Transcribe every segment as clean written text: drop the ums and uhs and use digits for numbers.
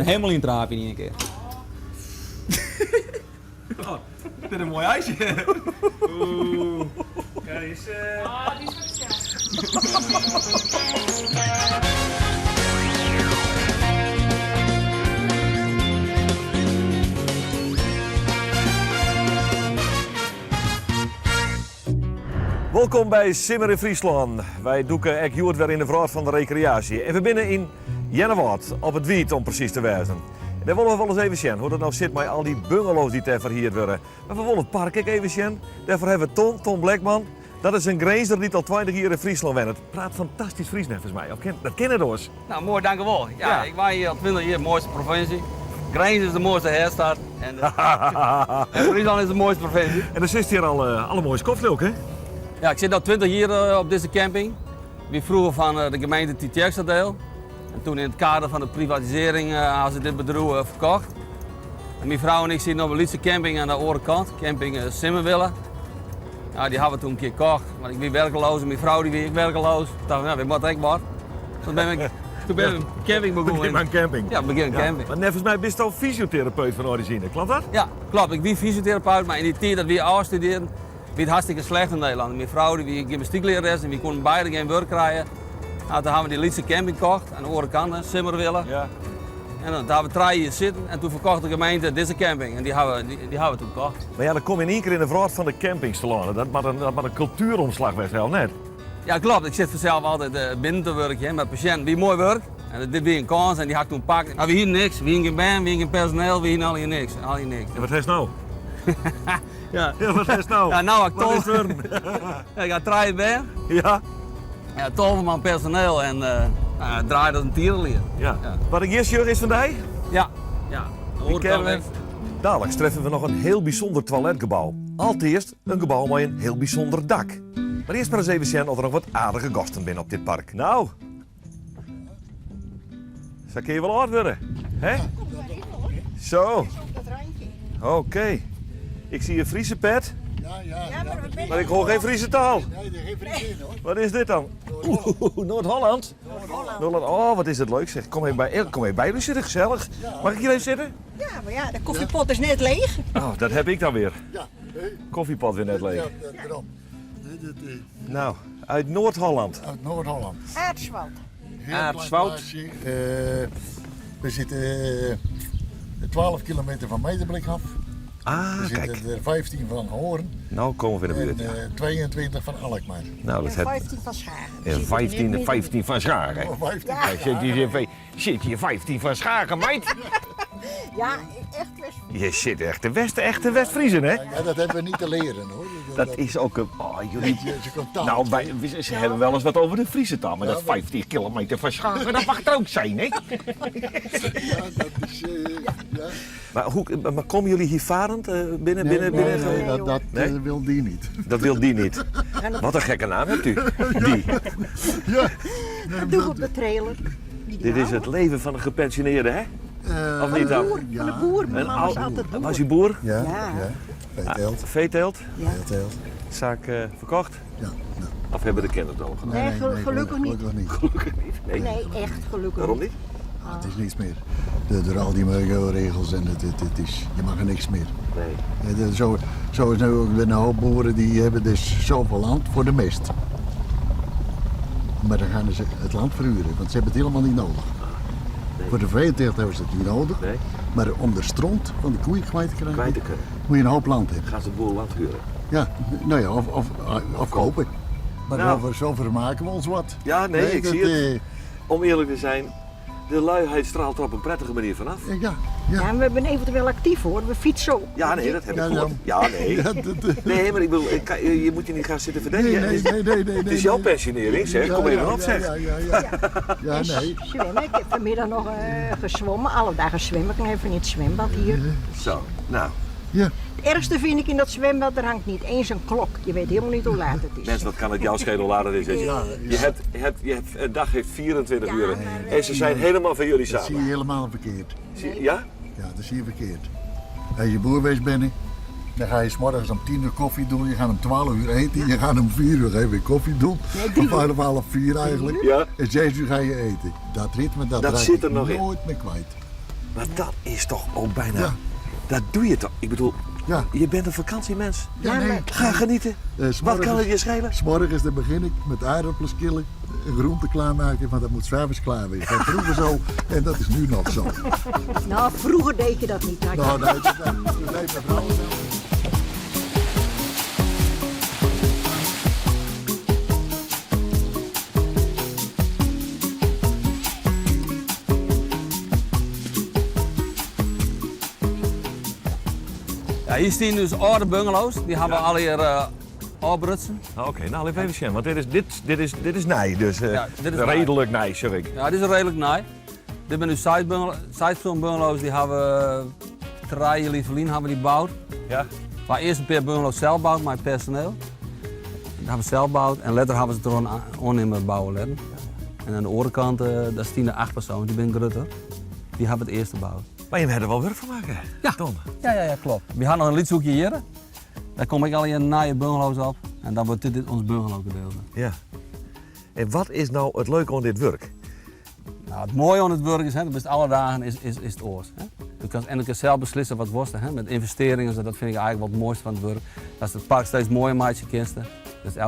helemaal in traap in één keer. Oh, dit is een mooi ijsje. Oeh. Kijk eens. Oh, die is voor de Welkom bij Simmer in Friesland. Wij doeken ek Joert weer in de vraag van de recreatie. En we binnen in Jennewaard, op het Wiet om precies te wijzen. En daar willen we wel eens even zien hoe dat nou zit met al die bungalows die ter verhierd worden. Maar we willen het park ook even zien. Daarvoor hebben we Ton Blackman. Dat is een grazer die al 20 jaar in Friesland woont. Het praat fantastisch Fries net volgens mij. Dat kennen we dus. Nou, mooi, dank u wel. Ja, ik woon hier al 20 jaar, mooiste provincie. Grijns is de mooiste herstad en Friesland is de mooiste provincie. En dan zit hier al alle mooie koffie ook, hè? Ja, ik zit al 20 jaar op deze camping. Wie vroeger van de gemeente Tietjerksterdeel. En toen in het kader van de privatisering hadden ze dit bedrijf verkocht. En mijn vrouw en ik zitten op een lietse camping aan de andere kant, camping Simmerwille. Ja, die hebben we toen een keer gekocht, maar ik ben werkeloos en mijn vrouw die weer werkeloos. Ik dacht, nou, we moeten ik wat. Toen ben ik een camping begonnen. Begin een camping. Ja, begin een camping. Maar net volgens mij ben je al fysiotherapeut van origine, klopt dat? Ja, klopt. Ik ben fysiotherapeut, maar in die tijd dat we afstudeerden, was het hartstikke slecht in Nederland. Mijn vrouw die gymnastieklerares en we konden beide geen werk krijgen. Nou, toen hebben we die lietse camping gekocht aan de andere kant, Simmerwille. Ja. En dan hebben we 3 jaar zitten en toen verkocht de gemeente deze camping en die hebben we toen gekocht. Maar ja, dan kom je in één keer in de vraag van de campings te landen. Dat maar een cultuuromslag werd wel net. Ja, klopt. Ik zit vanzelf altijd binnen te werken met patiënten. Wie mooi werk. En dit weer een kans en die had ik toen gepakt. Nou, we hier niks. We hier geen band, we hier geen personeel, we hier al hier niks. Al hier niks. En wat is nou? Ja. Ja, wat is nou? Ja, nou, ik Wat is er? Ja, ik ga 3 band. Ja? Ja, 12 man personeel en draait als een tierenlier. Ja. Ja. Wat ik eerst is vandaag? Ja. Ja. Die kennen we. Dadelijk treffen we nog een heel bijzonder toiletgebouw. Allereerst een gebouw met een heel bijzonder dak. Maar eerst maar eens even zien of er nog wat aardige gasten binnen op dit park. Nou. Zo kun je wel hard worden. Hè? Zo. Oké. Ik zie een Friese pet. Ja, Maar ik hoor geen Friese taal. Nee, geen vriendin hoor. Wat is dit dan? Noord-Holland. Noord-Holland. Oh, wat is het leuk zeg. Kom even bij jullie zitten, gezellig. Mag ik hier even zitten? Ja, maar ja, de koffiepot is net leeg. Oh, dat heb ik dan weer. Ja, Koffiepot weer net leeg. ja, daarom. Nou, uit Noord-Holland. Uit Noord-Holland. Aardswoud. Heel Aardswoud. klein plaatsje. We zitten 12 kilometer van Medeblik af. Ah, We kijk. zitten er 15 van Hoorn Nou komen we in de en buurt. Ja. 22 van Alkmaar. Nou, dat En heb 15 van Schagen. en 15 van Schagen. Oh, 15. Zit je 15 van Schagen, meid? Ja, echt best. Je zit echte West-Friezen, hè? Ja, dat hebben we niet te leren hoor. Dat is ook een... Oh, jullie... Ze komt taal. Nou, ze hebben wel eens wat over de Friese taal, maar dat 15 kilometer van Schagen, dat mag het ook zijn, hè? Ja, dat is... ja. Maar komen jullie hier varend binnen? Nee, binnen? dat Nee? wil die niet. Dat wil die niet. Wat een gekke naam hebt u. Die. Ja. Doe op de trailer. Dit is het leven van een gepensioneerde, hè? Of niet dan? Van de boer. Mijn mama was altijd boer. Was u boer? Ja, Ja. ja. Veeteelt. Veeteelt? Ja. Veeteelt. Zaak verkocht? Ja. Nou. Of hebben de kinderen het al gedaan? Nee, gelukkig niet. Gelukkig niet. Nee. Nee, echt gelukkig Waarom niet. niet? Het is niets meer. Door al die milieuregels en het is, je mag er niks meer. Nee. Zo is nu ook weer een hoop boeren die hebben dus zoveel land voor de mest. Maar dan gaan ze het land verhuren, want ze hebben het helemaal niet nodig. Nee. Voor de veeteelt hebben ze het niet nodig. Nee. Maar om de stront van de koeien kwijt te krijgen, Kwijt te kunnen. moet je een hoop land hebben. Gaan ze boel land huren? Ja, nou ja, of kopen. Maar Nou. zo vermaken we ons wat. Ja, nee, ik dat, zie het. Om eerlijk te zijn, de luiheid straalt er op een prettige manier vanaf. Ja, Ja, en we zijn eventueel actief hoor. We fietsen ook. Ja, nee, dat heb ik Ja, gehoord. Ja, nee. Ja, Nee, maar ik bedoel, je moet je niet gaan zitten verdedigen. nee. Het is jouw pensionering, zeg. Kom even op, zeg. Ja, nee. Zwemmen. Ik heb vanmiddag nog gezwommen. Alle dagen zwemmen. Ik even in het zwembad hier. Zo, nou. Ja. Het ergste vind ik in dat zwembad, er hangt niet eens een klok. Je weet helemaal niet hoe laat het is. Mensen, wat kan het jouw schedel later is? Een dag heeft 24 uur. En ze zijn helemaal van jullie Dat zie je samen. helemaal verkeerd. Ja? Ja, dat zie je verkeerd. Als je boerwees bent, dan ga je 's morgens om 10 uur koffie doen, je gaat om 12 uur eten, je gaat om 4 uur even koffie doen, of half 4 eigenlijk, Ja. en 6 uur ga je eten. Dat ritme, dat Dat raak zit er ik nog in. nooit meer kwijt. Maar dat is toch ook bijna... Ja. Dat doe je toch? Ik bedoel, Ja. je bent een vakantiemens. Ja, nee. Ga genieten. Wat kan het je schelen? 's morgens dan begin ik met aardappelen schillen, een groente klaarmaken, want dat moet 's avonds klaar weer. Dat vroeger zo en dat is nu nog zo. Nou, vroeger deed je dat niet. Hè. Nou, nee, dat deed mijn vrouw wel. Ja, hier staan dus oude bungalows. Die hebben al hier afbrutsen. Oké, nou even zien, want dit is nij, dus Ja, dit is redelijk nij, zeg ik. Ja, dit is redelijk naai. Dit zijn nu sidestone bungalows. Die hebben 3 jaar geleden hebben die gebouwd. Ja. Waar eerst een paar bungalows zelf gebouwd met personeel. Die hebben ze zelf gebouwd en later hebben ze er een onnemer bouwen laten. En aan de andere kant, daar staan de 8 personen, die ben groter. Die hebben het eerst gebouwd. Maar je hebt er wel werk van maken, Ja. Tom. Ja, klopt. We gaan nog een liedzoekje hier. Daar kom ik al in naaie bungalows op. En dan wordt dit ons bungalow gedeelte. Ja. En wat is nou het leuke aan dit werk? Nou, het mooie aan het werk is, hè, dat is alle dagen is het oors. Hè. Je kan zelf beslissen wat wordt er, hè, met investeringen. Dat vind ik eigenlijk wat het mooiste van het werk. Dat is het park steeds mooier maakt je kisten. Dat is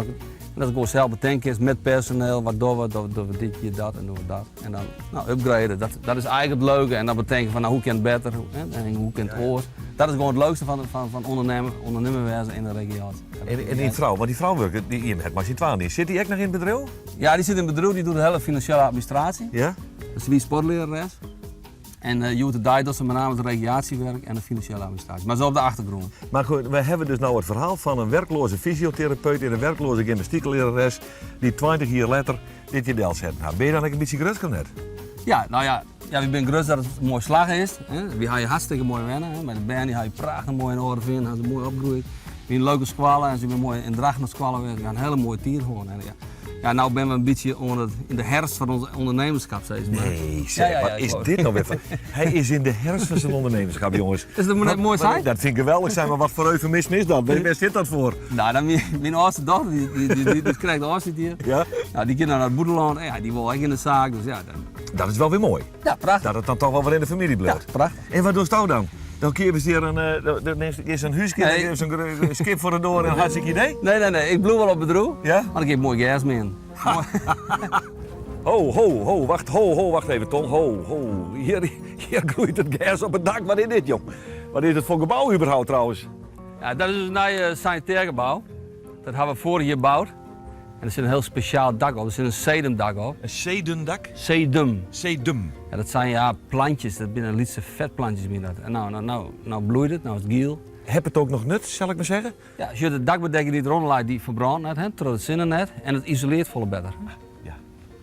dat ik gewoon zelf bedenken is met personeel. Wat doen we dit, hier, dat en doen we dat. En dan upgraden. Dat is eigenlijk het leuke. En dan bedenken van hoe kan het beter en hoe kan het oors. Dat is gewoon het leukste van ondernemerwerzen in de regio. En die vrouw, want die vrouw werkt, je hebt maar zit in. Zit die echt nog in het bedrijf? Ja, die zit in het bedrijf, die doet de hele financiële administratie. Ja? Dat is wie sportlerares. En Jutta Dij doet ze met name het recreatiewerk en de financiële administratie. Maar zo op de achtergrond. Maar goed, we hebben dus nou het verhaal van een werkloze fysiotherapeut en een werkloze gymnastieklerares die 20 jaar later dit jedel zet. Nou, ben je dan een beetje gerust net? Ja, nou ja, ik ben gerust dat het een mooi slag is. Hè. We gaan je hartstikke mooi wennen. Hè. Met de band ga je prachtig mooi in orde vinden, gaan ze mooi opgroeien. We een leuke squallen en ze weer mooi in dracht naar squallen werken. We gaan een hele mooie tier gewoon. En ja, nou ben we een beetje in de herfst van ons ondernemerschap steeds. Nee, zeg, Ja, wat is dit nou weer van? Hij is in de herfst van zijn ondernemerschap, jongens. Is dat net mooi zijn? Dat vind ik geweldig zijn, maar wat voor eufemisme is dat? Waar zit dat voor? Nou, dan mijn oudste dochter, die krijgt de afzet hier. Ja? Nou, die kinderen naar het boedeland, ja, die wil echt in de zaak. Dus ja, Dat is wel weer mooi. ja prachtig. Dat het dan toch wel weer in de familie Ja, blijft. prachtig. En wat doe je dan? Dan keer je hier een huisje, Nee. een skip voor de door en een hartstikke idee. Nee, ik bloei wel op bedrijf. Ja? Maar ik heb mooi gas mee in. Wacht even, Tom. Hier groeit het gas op het dak. Wat is dit, jong? Wat is het voor gebouw überhaupt trouwens? Ja, dat is dus een sanitair gebouw. Dat hebben we vorig jaar gebouwd. En er zit een heel speciaal dak op. Er zit een sedumdak op. Een zedendak? Sedum. Sedum. Ja, dat zijn plantjes, dat binnen Lietse vetplantjes binnen dat. En nou bloeit het, nou is het giel. Heb het ook nog nut, zal ik maar zeggen? Ja, als je de dakbedekking die eronder ligt, die verbrandt net, terwijl het zinnen net. En het isoleert volle beter. Ja.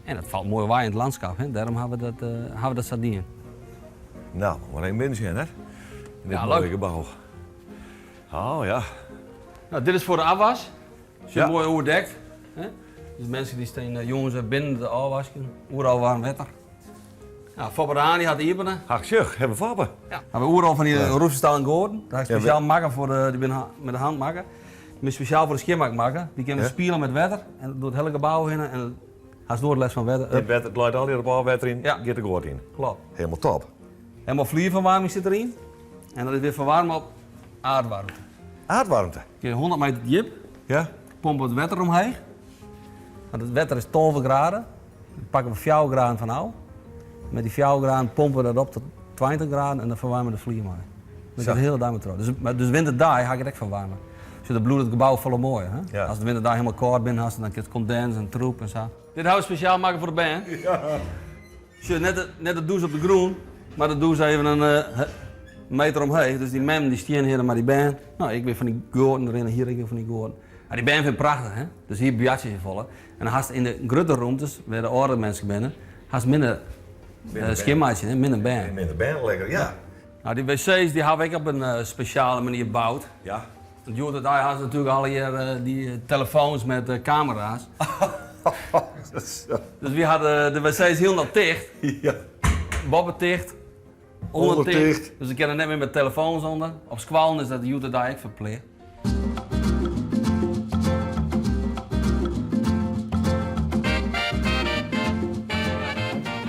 En dat valt mooi waar in het landschap, hè. Daarom hebben we dat sardien. Nou, maar één mens in, hè? In dit Ja, mooie leuk. gebouw. Oh ja. Nou, dit is voor de afwas. Als je Ja. mooi overdekt. Hè? Dus mensen die staan, jongens binnen de afwasken, overal warm wetter. Nou, Fabber Haan die had Ibenen. Ach, zeg, hebben we vappen. Ja. We hebben overal van die roefstal en goorden. Daar is Ja, speciaal maken voor die ben met de hand maken. Die is speciaal voor de schimmak maken. Die kunnen Ja. spelen met wetter en door het hele gebouw heen en als door de les van wetter. Het leidt al hier op al wetter in, Ja. gaat de goot in. Klopt. Helemaal top. Helemaal vlierverwarming zit erin. En dat is weer verwarmen op aardwarmte. Aardwarmte. Je 100 meter diep, Ja? pompen we het wetter omheen. Want het wetter is 12 graden. Dan pakken we 4 graden van nou. Met die 4 graden pompen we dat op tot 20 graden en dan verwarmen we de vlier maar. Dat Zo. is de hele dag met trouw. Dus winterdag ga ik het echt verwarmen. Dus dan bloedt het gebouw volle mooi. Hè? Ja. Als de winterdag helemaal koud bent, dan krijg je condens en troep en zo. Dit houden we speciaal maken voor de band. Ja. Dus je net de douche op de groen, maar de douche even een meter omheen. Dus die mem die staan hier maar die band. Nou, ik weer van die goorden erin en hier ik weer van die goorden. Ja, die band vind ik prachtig, hè? Dus hier biatjes in volle. En dan had je in de grote ruimtes, waar de oude mensen binnen, had je minder schimmaatje, minder band. Minder band, lekker, ja. Nou, die wc's die heb ik op een speciale manier gebouwd. Ja. Want Jutta daar had natuurlijk al hier die telefoons met camera's. Dus we hadden de wc's heel nog dicht, Ja. bobben dicht, Onder onder dicht. dicht. Dus ik kan er net meer met telefoons onder. Op squallen is dat de Jutta daar ook verplicht.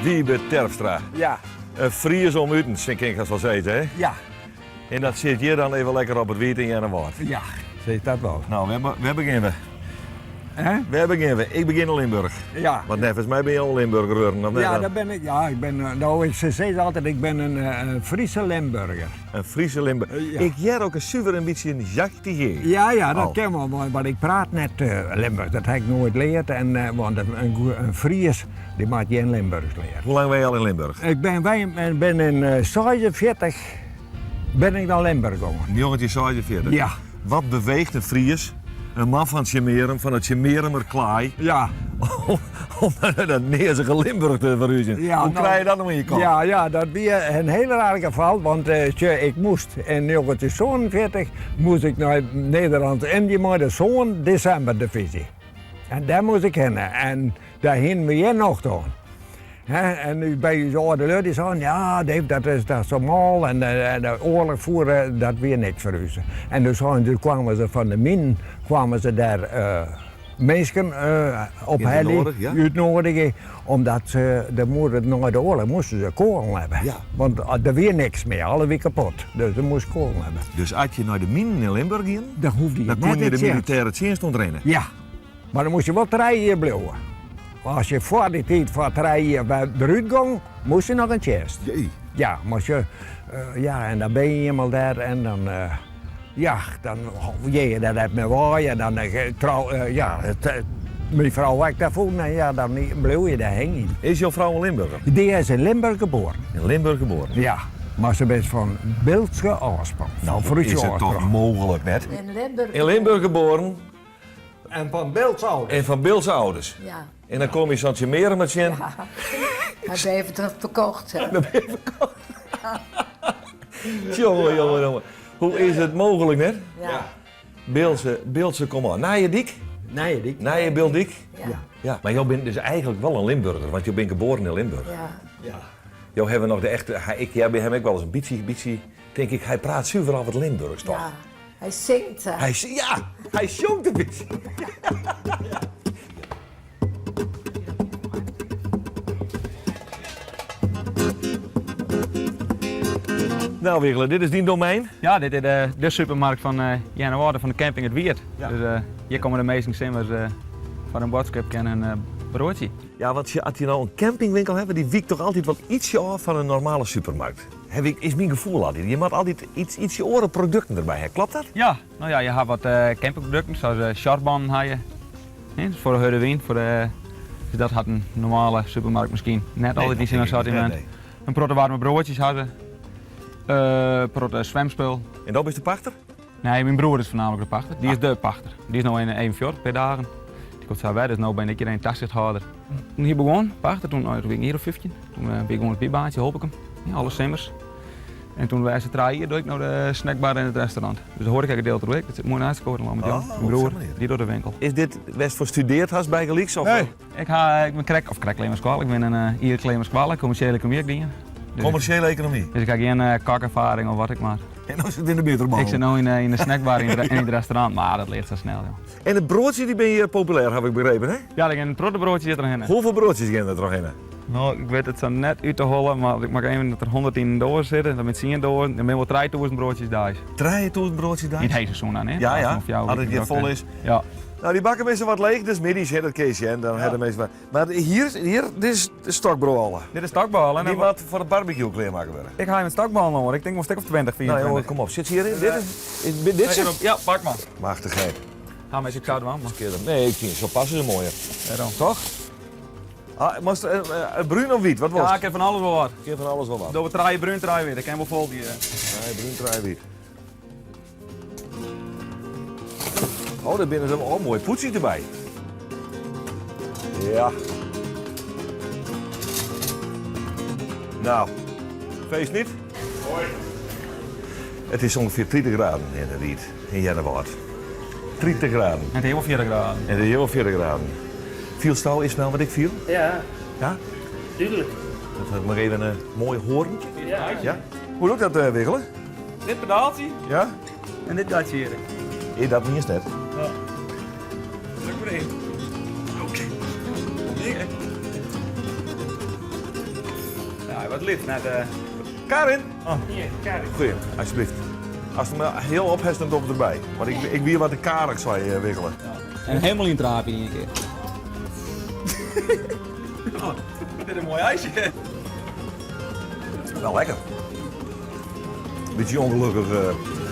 Wiebe Terpstra. Ja, Fries om uten, denk ik als wel zeggen, hè? Ja, En dat zit hier dan even lekker op het wiet in Jennewaard. ja, zeg dat wel. Nou, we beginnen. Hè? We beginnen. Ik begin in Limburg. Ja. Want volgens mij ben je al Limburger geworden, of net Ja, dan? dat ben ik. Ja, ik ben, ze zeggen altijd, ik ben een Friese Limburger. Een Friese Limburg. Ja. Ik jij ook een super een beetje een jachtige. Ja, dat Oh. ken wel, maar ik praat net Limburg. Dat heb ik nooit geleerd. En, want een Fries, die maakt geen Limburgs leren. Hoe lang ben je al in Limburg? Ik ben in 46 ben ik naar Limburg gegaan. Een jongetje 47. Ja. Wat beweegt een Fries, een man van Tjemerum, van het Tjemerumer klaai, Ja. om naar dat neerzige Limburg te verhuizen? Ja, Hoe nou, krijg je dat nog in je kop? Ja, dat was een heel raar geval, want ik moest in 1947 moest ik naar Nederland en die maakte zo'n decemberdivisie. En daar moest ik heen en daar heen we hier nog door. En nu bij de oude lui die zeiden, ja, Dave, dat is zo mal en de oorlog voeren, dat weer niks voor u. En dus kwamen ze van de min, kwamen ze daar mensen op uitnodigen, omdat de moeder na de oorlog moesten ze kolen hebben. Ja. Want er weer niks meer, alle weer kapot. Dus ze moesten kolen hebben. Dus als je naar de minen in Limburg ging, Dan hoefde je dan net kon je de iets in. militaire dienst ontrennen. Ja, maar dan moest je wel 3 jaar blijven. Als je voor die tijd voor 3 jaar bij eruit ging, moest je nog een chest. Jee. Ja, maar je, en dan ben je eenmaal daar en dan, dan dat heb me waaien en dan mijn vrouw werkt daarvoor en ja, dan bleef je daar hangen. Is jouw vrouw een Limburger? Die is in Limburg geboren, In Limburg geboren. ja. Maar ze is van Beeldse oorsprong, van Friese Is het toch oorsprong. mogelijk net? In Limburg. In Limburg geboren En van Beeldse ouders. en van Beeldse ouders. Ja. En dan kom je zo'n Tjemerum met je. Hij heeft het verkocht. Hè. Jongen. Hoe is het mogelijk net? Ja. Beeldse kom aan. Naaie dik? Nee, die. Naaie Beeldik? Ja. Ja, maar jij bent dus eigenlijk wel een Limburger, want je bent geboren in Limburg. Ja. Jou hebben nog de echte, ik heb hem ook wel eens een beetje, denk ik, hij praat zuiver af het Limburgs toch? Ja. Hij zingt. Hè. Hij zongt een beetje. Nou Wiggelen, dit is die domein. Ja, dit is de supermarkt van Jennewaarde van de camping Het Wiert. Ja. Dus hier komen de meeste simmers voor een boodschap en een broodje. Ja, want als je nou een campingwinkel hebt, die wiekt toch altijd wat ietsje af van een normale supermarkt. Is mijn gevoel altijd. Je moet altijd ietsje oren producten erbij hebben. Klopt dat? Ja, nou ja, je hebt wat campingproducten zoals charbon heb je. Hè, voor de Hurrewien. Dus dat had een normale supermarkt misschien net altijd niet in een assortiment. Nee. Een protte warme broodjes hadden. Protte zwemspul. En dat is de pachter? Nee, mijn broer is voornamelijk de pachter. Die is de pachter. Die is nu in 41 per dagen. Die komt zo bij, dus nu ben ik hier een taxichthouder. Toen hier begon, pachter, toen ben ik hier op 15. Toen ben ik gewoon het bierbaantje, hoop ik hem. Ja, alle simmers. En toen wij ze draaien hier, doe ik naar de snackbar en het restaurant. Dus de horeca-gedeelte doe ik. Dat zit mooi naast de met Jan. Mijn broer, op zo'n manier. die doet de winkel. Is dit West voor studeerd hast bij Gelieks? Of Nee, ik ben kreklemerskwal. Ik ben een klemerskwal, commerciële economie dienen. Dus, commerciële economie. dus ik heb geen kakervaring of wat ik maar. En dan zit in de bitterbal. Ik zit nu in de snackbar en in het restaurant, maar dat ligt zo snel. Joh. En het broodje die ben je populair, heb ik begrepen, hè? Ja, ik heb een prottebroodje zit erin. Hoeveel broodjes gaan er toch in? Nou, ik weet het zo net uit te hollen, maar ik mag even dat er 100 in door zitten, dan met 10 door, en dan ben wel 3000 broodjes daar. 3000 broodjes daar? Niet het hele seizoen aan, hè? Ja. Of jou, Als het hier vol is. Ja. Nou, die bakken meestal wat leeg, dus middies, hè, dat keesje. En dan hebben meestal. Maar hier, dit is de stokbrood al. Dit is stakbal, en Die moet voor het barbecue klaarmaken worden. ik ga een stakbal hoor. Ik denk wel een stuk of 20, Nou 24. jongen, kom op, zit hierin? Dit is het? Ja, pak maar. Machtigheid. Ga maar eens, ik zou het aan. Nee, ik vind zo passen ze mooier. Ja, dan. Toch? Bruin of wit? Wat was Ja, het? ik heb van alles wel wat. Ik heb van alles wel wat. Door we draaien bruin draaien weer, dat kan je wel vol hier. Nee, bruin draai wit. Oh, daar binnen ze een mooi poetsie erbij. Ja. Nou, feest niet? Hoi. Het is ongeveer 30 graden in de Riet, in Jennewaard. 30 graden. En het heel 40 graden. En de heel 40 graden. Viel Stouw is wel wat ik viel? Ja, Ja? tuurlijk. Dat heb ik nog even een mooi hoorntje. Ja. Ja? Hoe doet dat wiggelen? Dit pedaaltje Ja? en dit datje hier. Ik dat niet eens net. Druk maar in. Oké. Ja, hij was Wat lief. Karin? Goeie, alsjeblieft. Als je me heel ophest, dan doe ik erbij. Want ik weet wat de karig zou wikkelen. En helemaal in traapje in een keer. Dit is een mooi ijsje. Wel lekker. Beetje ongelukkig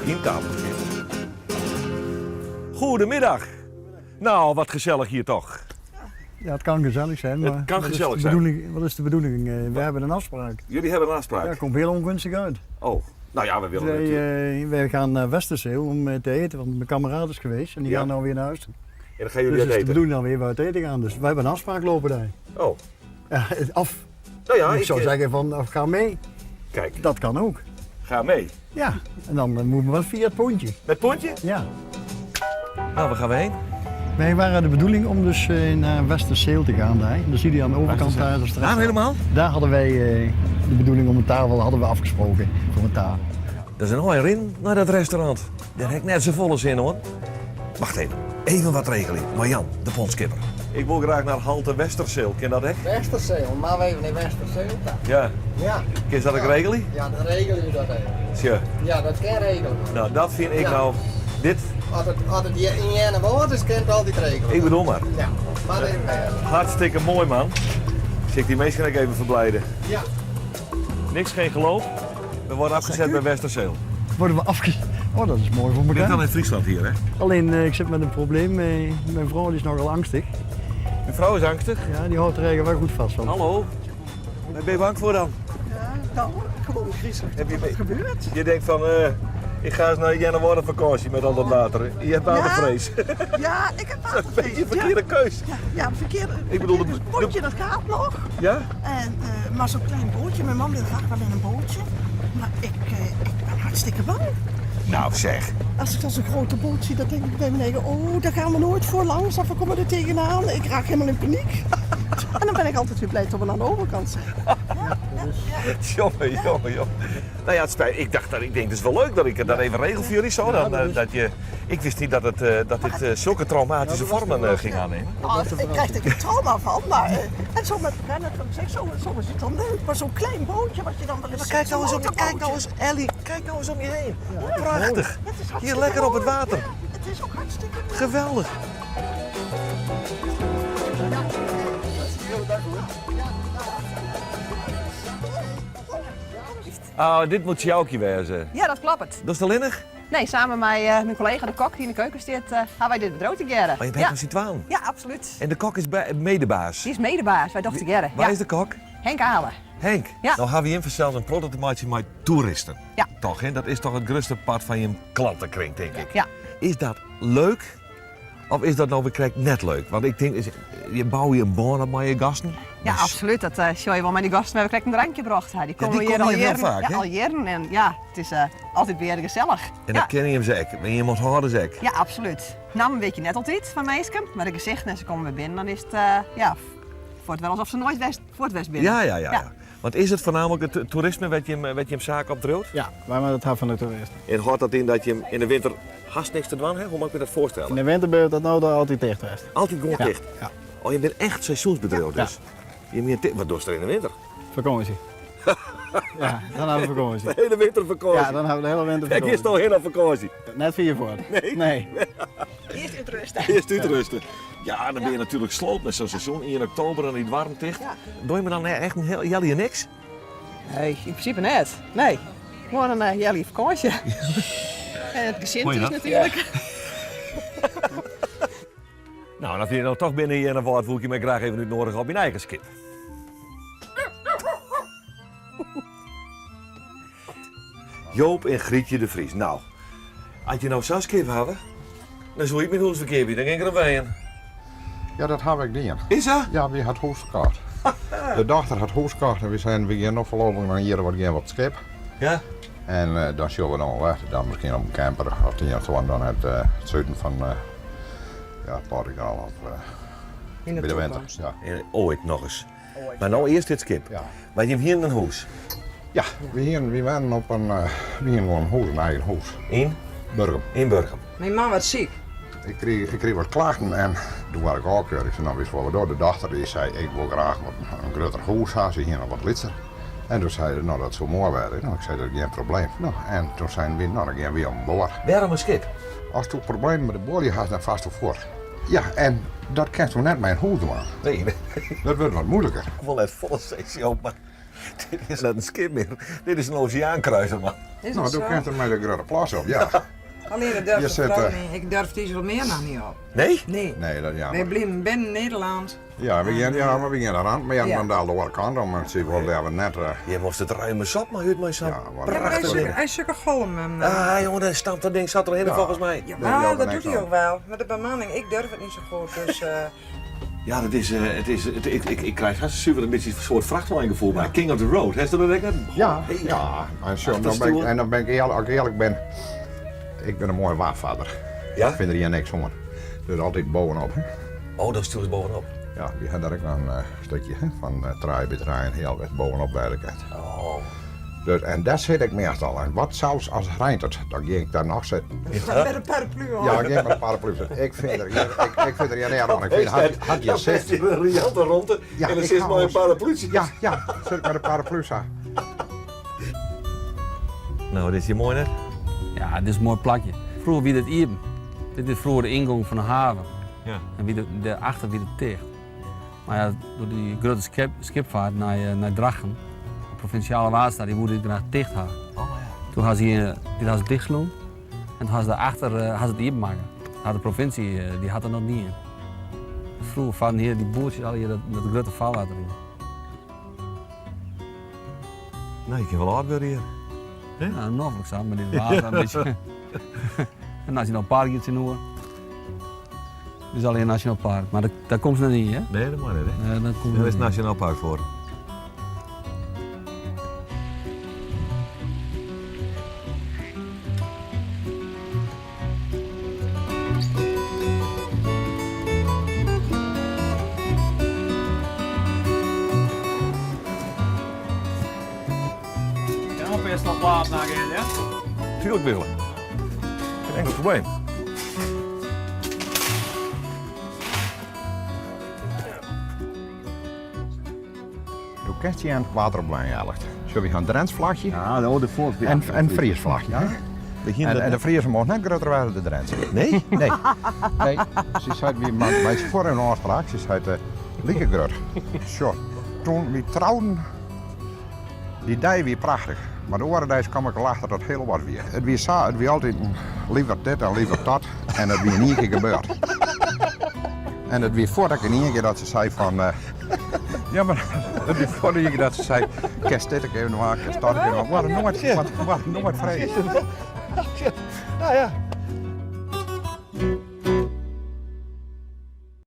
inkapel. Goedemiddag. Nou, wat gezellig hier toch. Ja, het kan gezellig zijn, maar kan wat is gezellig de zijn. bedoeling, wat is de bedoeling? We hebben een afspraak. Jullie hebben een afspraak. Ja, komt heel ongunstig uit. Oh, nou ja, we willen natuurlijk. Wij gaan naar Westerzeel om te eten, want mijn kameraad is geweest en die Ja. gaan nou weer naar huis toe. En dan gaan jullie Dus uit het is de eten. bedoeling dan weer uit eten gaan. Dus wij hebben een afspraak lopen daar. Oh, Ja, af. nou ja, ik zou zeggen van ga mee. Kijk, Dat kan ook. ga mee. Ja, en dan moeten we wel via het pontje. Met pontje? Ja. Nou, waar gaan we heen? Wij waren de bedoeling om dus naar Westerzeel te gaan daar. Dan zie je aan de overkant daar de straat. Nou, helemaal? Daar hadden wij de bedoeling om een tafel hadden we afgesproken voor een tafel. Dat is een mooie rin naar dat restaurant. Daar heb ik net zo volle zin hoor. Wacht even, even wat regeling. Marjan, de pondskipper. Ik wil graag naar Halte Westerzeel. Ken dat echt? Westerzeel, maar we even naar Westerzeel. Ja. Ja. Ken je dat ook regelen? Ja, dan regelen we dat even. Tja. Ja, dat kan regelen. Nou, dat vind ik Ja. nou. Dit, Als het hier in je woord is, kan het altijd regelen. ik bedoel maar. Ja, maar even mee. Hartstikke mooi man. Zeg die mensen even verblijden. Ja. Niks, geen geloof. We worden afgezet bij Westerzeel. Worden we afgezet? Oh, dat is mooi voor Dit dan elkaar. in Friesland hier hè? Alleen, ik zit met een probleem. Mijn vrouw die is nogal angstig. Uw vrouw is angstig. Ja, die houdt er eigenlijk wel goed vast van. Hallo. Waar ben je bang voor dan? Nou, gewoon griezelig. Heb je Wat gebeurt? Je denkt van, ik ga eens naar Januari vakantie met al dat water. Je hebt watervrees. Ja, ik heb Dat is een beetje een verkeerde keus. Ja, verkeerde. Ik bedoel, Het bootje dat gaat nog. Ja? En, maar zo'n klein bootje. Mijn man wil graag wel in een bootje. Maar ik ben hartstikke bang. Nou zeg. Als ik dan zo'n grote boot zie, dan denk ik bij beneden, oh, daar gaan we nooit voor langs of we komen er tegenaan. Ik raak helemaal in paniek. En dan ben ik altijd weer blij dat we aan de overkant zijn. Jongen. Nou ja, het spijt. Ik denk, het is wel leuk dat ik dat even regel voor jullie zo. Ik wist niet dat dit zulke traumatische vormen ging aannemen. Ik krijg er een trauma van, maar en zo met rennen, zo is het dan leuk. Maar zo'n klein bootje wat je dan wel eens Maar kijk nou eens Ellie, kijk nou eens om je heen. Prachtig. Hier lekker op het water. Het is ook hartstikke leuk. Geweldig. Oh, dit moet Sjoukje wezen. Ja, dat klopt. Dat is de linnig? Nee, samen met mijn collega de kok die in de keuken zit, hebben wij dit bedrijf together. Maar je bent een Citwaan. Ja, absoluut. En de kok is medebaas. Die is medebaas, wij toch together. Waar Ja. is de kok? Henk Halen. Henk. Ja. Nou hebben we in vanzelf een prototype met toeristen. Ja. Toch, hè? Dat is toch het grootste part van je klantenkring, denk ik. Ja. Is dat leuk? Of is dat nou weer net leuk? Want ik denk, je bouwt je een baan op met je gasten. Ja, absoluut. Dat show je wel met die gasten. We hebben een drankje gebracht. Die komen die hier komen al hier heel jaren. vaak, hè? Ja, al jaren. En ja, het is altijd weer gezellig. En ja. dan ken je hem zeker. En je moet houden zeker. Ja, absoluut. Namen weet je net altijd van meisjes. Maar de gezicht en ze komen weer binnen, dan is het voor het wel alsof ze nooit voor het west binnen. Ja. Want is het voornamelijk het toerisme wat je hem zaak opdroot? Ja, wij hebben het hart van de toeristen. En houdt dat in dat je hem in de winter haast niks te doen hebt? Hoe moet ik me dat voorstellen? In de winter ben je dat nou altijd dicht geweest. Altijd gewoon dicht? Ja. Oh, je bent echt seizoensbedrijf dus? Wat doe je er in de winter? Vakantie. Ja, dan hebben we vakantie. De hele winter vakantie? Ja, dan hebben we de hele winter Kijk, vakantie. is al heel op vakantie? Net 4 voor. Nee. Eerst uitrusten. Eerst uitrusten. Ja, dan ben je natuurlijk sloot met zo'n seizoen. In oktober en niet warm dicht. Doe je me dan echt een heel jelly niks? Nee, in principe net. Nee. Gewoon een jelly vakantie. En het gezin is natuurlijk. Nou, dan vind je nou toch binnen hier en een woord voel ik je mij graag even uitnodigen op je eigen skip. Joop en Grietje de Vries. Nou, als je nou zo'n skip hebben, dan zou ik met ons verkeer dan ging ik er bij in. Ja, dat heb ik niet. Is dat? Ja, we had huiskaart. De dochter had huiskaart en we zijn weer nog voorlopig naar hier wat gaan op het schip. Ja? En dan zullen we dan weg. Dan misschien op een camper of die gewoon dan het zuiden van Portugal of bij de winter. Ja. En ooit nog eens. Maar nou eerst dit skip. Ja. Maar je hebt hier een huis. Ja, we waren op een huis, een eigen huis. In? Burgum. In Burgum. Mijn man was ziek. Ik kreeg wat klachten en toen was ik afkeurig. Ik zei, nou, wist wat we door. De dochter die zei, ik wil graag een groter huis hebben, ze hier nog wat litser. En toen zei hij, nou dat zou mooi werden. Nou, ik zei, dat is geen probleem. Nou, en toen zijn we, nou dan gaan we weer om boord. Waarom een schip? Als je problemen met de boor had, dan vast voor. Ja, en dat kan toen net mijn hoed doen. Nee, Dat wordt wat moeilijker. ik wil net volle sectie op, maar dit is net een schip meer. Dit is een oceaankruiser, man. Nou, toen kent er mij de grote plas op, ja. Alleen dat Je durft de zit, vrouw niet. Ik durf die zo meer nog niet op. Nee? Nee. Nee, dat ja. Wij blijven binnen Nederland. Ja, we gaan eraan. Maar ja, Ja. dan de andere kant om. En ze wilden wel net. Je moest het ruime sap, maar uit mij zo. Ja, wat Ja, maar hij is prachtig. hij is zulke golm. Ah, jongen, dat stampt dat ding zat erin Ja. volgens mij. Ja, Ja, maar dat niks doet hij aan. ook wel. Met de bemanning, ik durf het niet zo goed. Dus Ja, dat is, ik krijg hartstikke een beetje een soort vrachtwagengevoel bij. King of the Road, heeft u dat ook? Ja, ja. En, zo, dan ben ik eerlijk, als ik eerlijk ben. Ik ben een mooie waafvader. Ja? Ik vind er hier niks van. Dus altijd bovenop. Hè. Oh, dat stuurt bovenop. Ja, die had daar ook een stukje hè, van traai bij traai en heel wat bovenop werkheid. Oh. Dus, en daar zit ik meestal. En wat zelfs als het regent, dan ging ik daar nog zitten. met een paraplu hoor. Ja, ik ging met een paraplu zitten. Ik vind er hier heel aan. Ik vind had je zit. Je een riante ronde Ja, en dan ik zit ga maar een ons- paraplu. Ja, zit ik met een paraplu zo. Nou, dit is hier mooi net. Ja, dit is een mooi plakje. Vroeger wie dit hier. Dit is vroeger de ingang van de haven. Ja. En wie daarachter wie het dicht. Maar ja, door die grote schipvaart naar Drachten, de provinciale waterstaat, die wilde dit graag dicht houden. Oh ja. Toen had ze dit had ze dichtgesloten en toen had ze daarachter had ze het hier maken. Had de provincie die had er nog niet in. Vroeger vaarden hier die boertjes al hier dat grote vaarwater in. Nou, je kan wel hard worden hier. Ja, nog samen met dit water een beetje. Een nationaal park iets in Noor. Dit is alleen een nationaal park, maar daar komt ze nog niet, hè? Nee, dat mag niet, hè? Nee, dat komt Daar nog is niet. Nationaal Park voor. Ja, dan best nog laat naar gaan, ja? Tuurlijk willen. Geen enkel probleem. Hoe kent je aan het waterplein eigenlijk? Zullen we gaan een Drents vlagje Ja, de voort. en een Fries vlagje? hè? En de Friese mocht net groter worden dan de Drents. Nee? Nee. Nee. Ze zei, wie bij voor een afspraak, ze zei, lieke groot. Zo, toen we trouwden, die dag weer prachtig. Maar de oren kwam ik achter dat heel wat weer. Het weer zo, het weer altijd liever dit en liever dat. En het weer niet gebeurd. En het weer voordat ik in één keer dat ze zei van... ja, maar het weer voordat ik dat ze zei... Kerst dit even maken, kerst dat even maken. We waren nooit vrij. Nou ja,